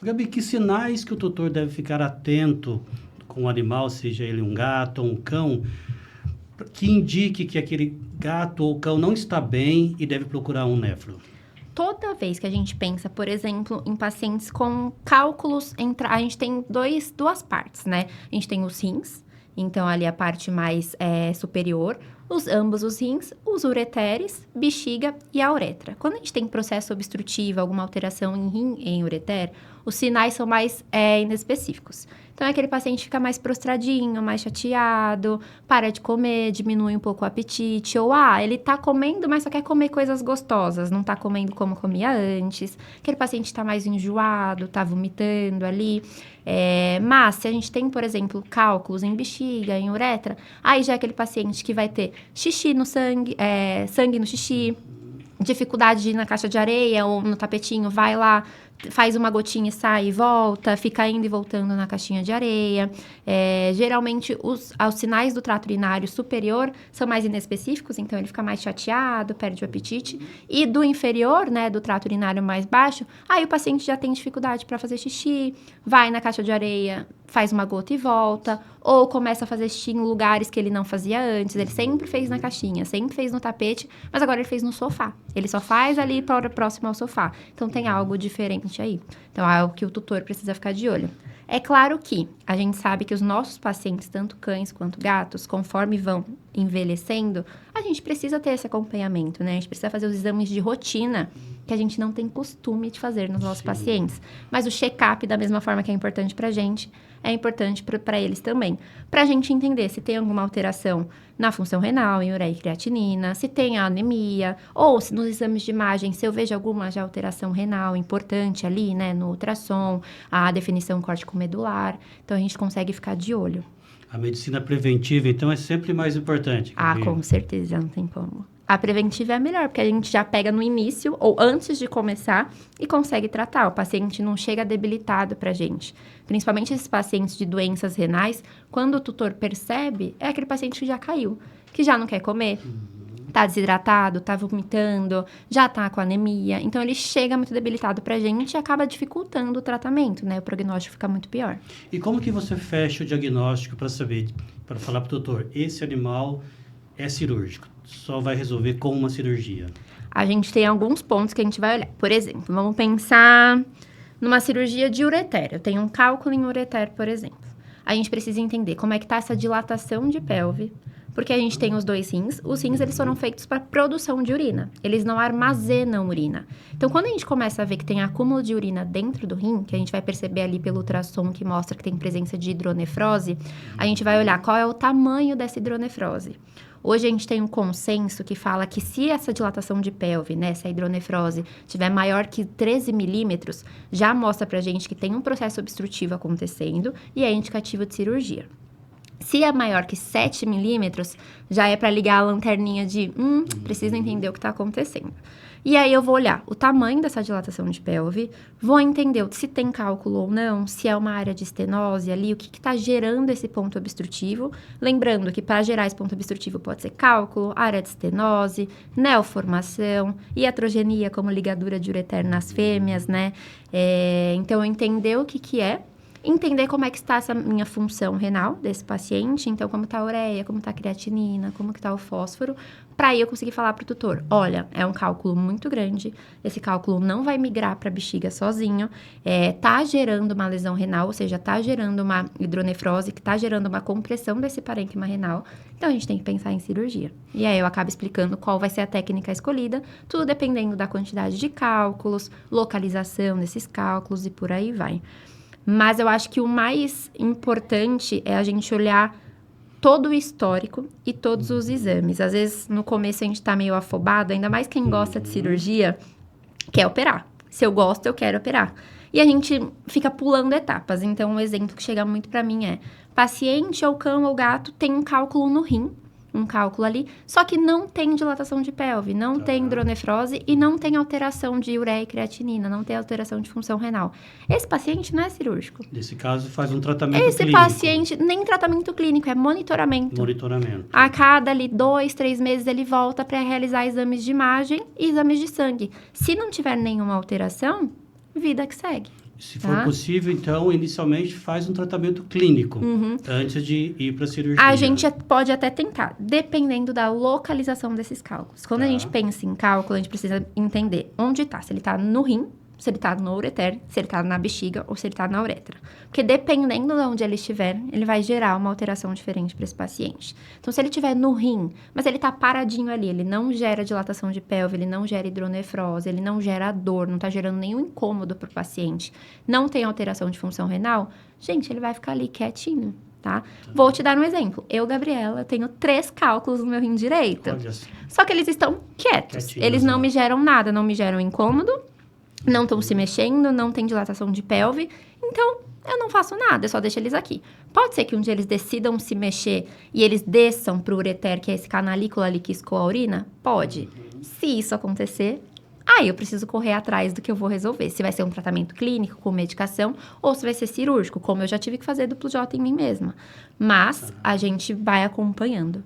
Gabi, que sinais que o tutor deve ficar atento com o animal, seja ele um gato ou um cão, que indique que aquele gato ou cão não está bem e deve procurar um néfro? Toda vez que a gente pensa, por exemplo, em pacientes com cálculos, a gente tem duas partes, né? A gente tem os rins, então ali a parte mais superior, ambos os rins, os ureteres, bexiga e a uretra. Quando a gente tem processo obstrutivo, alguma alteração em rim e em ureter, os sinais são mais inespecíficos. Então, aquele paciente fica mais prostradinho, mais chateado, para de comer, diminui um pouco o apetite. Ou, ele tá comendo, mas só quer comer coisas gostosas, não tá comendo como comia antes. Aquele paciente tá mais enjoado, tá vomitando ali. Mas, se a gente tem, por exemplo, cálculos em bexiga, em uretra, aí já é aquele paciente que vai ter xixi no sangue, sangue no xixi, dificuldade de ir na caixa de areia ou no tapetinho, vai lá, faz uma gotinha e sai e volta, fica indo e voltando na caixinha de areia. Geralmente, os sinais do trato urinário superior são mais inespecíficos, então ele fica mais chateado, perde o apetite. E do inferior, né, do trato urinário mais baixo, aí o paciente já tem dificuldade para fazer xixi, vai na caixa de areia, faz uma gota e volta, ou começa a fazer xixi em lugares que ele não fazia antes. Ele sempre fez na caixinha, sempre fez no tapete, mas agora ele fez no sofá. Ele só faz ali próximo ao sofá. Então, tem algo diferente aí. Então, é algo que o tutor precisa ficar de olho. É claro que a gente sabe que os nossos pacientes, tanto cães quanto gatos, conforme vão envelhecendo, a gente precisa ter esse acompanhamento, né? A gente precisa fazer os exames de rotina que a gente não tem costume de fazer nos nossos pacientes. Mas o check-up, da mesma forma que é importante pra gente, é importante para eles também. Pra gente entender se tem alguma alteração na função renal, em ureia e creatinina, se tem anemia, ou se nos exames de imagem, se eu vejo alguma já alteração renal importante ali, né, no ultrassom, a definição córtico-medular. Então, a gente consegue ficar de olho. A medicina preventiva, então, é sempre mais importante. Com certeza, não tem como. A preventiva é a melhor, porque a gente já pega no início ou antes de começar e consegue tratar. O paciente não chega debilitado pra gente. Principalmente esses pacientes de doenças renais, quando o tutor percebe, é aquele paciente que já caiu, que já não quer comer, tá desidratado, tá vomitando, já tá com anemia. Então, ele chega muito debilitado pra gente e acaba dificultando o tratamento, né? O prognóstico fica muito pior. E como que você fecha o diagnóstico para saber, para falar pro doutor, esse animal é cirúrgico, só vai resolver com uma cirurgia? A gente tem alguns pontos que a gente vai olhar. Por exemplo, vamos pensar numa cirurgia de ureter. Eu tenho um cálculo em ureter, por exemplo. A gente precisa entender como é que está essa dilatação de pelve, porque a gente tem os dois rins. Os rins, eles foram feitos para produção de urina. Eles não armazenam urina. Então, quando a gente começa a ver que tem acúmulo de urina dentro do rim, que a gente vai perceber ali pelo ultrassom que mostra que tem presença de hidronefrose, a gente vai olhar qual é o tamanho dessa hidronefrose. Hoje a gente tem um consenso que fala que se essa dilatação de pelve, né, essa hidronefrose, tiver maior que 13 milímetros, já mostra pra gente que tem um processo obstrutivo acontecendo e é indicativo de cirurgia. Se é maior que 7 milímetros, já é para ligar a lanterninha de, preciso entender o que está acontecendo. E aí eu vou olhar o tamanho dessa dilatação de pelve, vou entender se tem cálculo ou não, se é uma área de estenose ali, o que está gerando esse ponto obstrutivo. Lembrando que para gerar esse ponto obstrutivo pode ser cálculo, área de estenose, neoformação, iatrogenia como ligadura de ureter nas fêmeas, né? Então, entender o que é. Entender como é que está essa minha função renal desse paciente, então como está a ureia, como está a creatinina, como que está o fósforo, para aí eu conseguir falar para o tutor, olha, é um cálculo muito grande, esse cálculo não vai migrar para a bexiga sozinho, tá gerando uma lesão renal, ou seja, tá gerando uma hidronefrose, que tá gerando uma compressão desse parênquima renal, então a gente tem que pensar em cirurgia. E aí eu acabo explicando qual vai ser a técnica escolhida, tudo dependendo da quantidade de cálculos, localização desses cálculos e por aí vai. Mas eu acho que o mais importante é a gente olhar todo o histórico e todos os exames. Às vezes, no começo, a gente tá meio afobado, ainda mais quem gosta de cirurgia, quer operar. Se eu gosto, eu quero operar. E a gente fica pulando etapas. Então, um exemplo que chega muito pra mim é: paciente ou cão ou gato tem um cálculo no rim, um cálculo ali, só que não tem dilatação de pelve, não tem hidronefrose e não tem alteração de ureia e creatinina, não tem alteração de função renal. Esse paciente não é cirúrgico. Nesse caso, faz um tratamento Esse clínico. paciente, nem tratamento clínico, é monitoramento. Monitoramento. A cada ali 2, 3 meses ele volta para realizar exames de imagem e exames de sangue. Se não tiver nenhuma alteração, vida que segue. Se for possível, então, inicialmente faz um tratamento clínico antes de ir para a cirurgia. A gente pode até tentar, dependendo da localização desses cálculos. Quando a gente pensa em cálculo, a gente precisa entender onde está. Se ele está no rim, se ele está no ureter, se ele está na bexiga ou se ele está na uretra. Porque dependendo de onde ele estiver, ele vai gerar uma alteração diferente para esse paciente. Então, se ele estiver no rim, mas ele está paradinho ali, ele não gera dilatação de pelve, ele não gera hidronefrose, ele não gera dor, não está gerando nenhum incômodo para o paciente, não tem alteração de função renal, gente, ele vai ficar ali quietinho. Tá? Vou te dar um exemplo. Eu, Gabriela, tenho 3 cálculos no meu rim direito. Só que eles estão quietos. Eles não me geram nada, não me geram incômodo, não estão se mexendo, não tem dilatação de pelve. Então, eu não faço nada, eu só deixo eles aqui. Pode ser que um dia eles decidam se mexer e eles desçam para o ureter, que é esse canalícula ali que escoa a urina? Pode. Se isso acontecer, aí eu preciso correr atrás do que eu vou resolver. Se vai ser um tratamento clínico com medicação ou se vai ser cirúrgico, como eu já tive que fazer duplo J em mim mesma. Mas a gente vai acompanhando.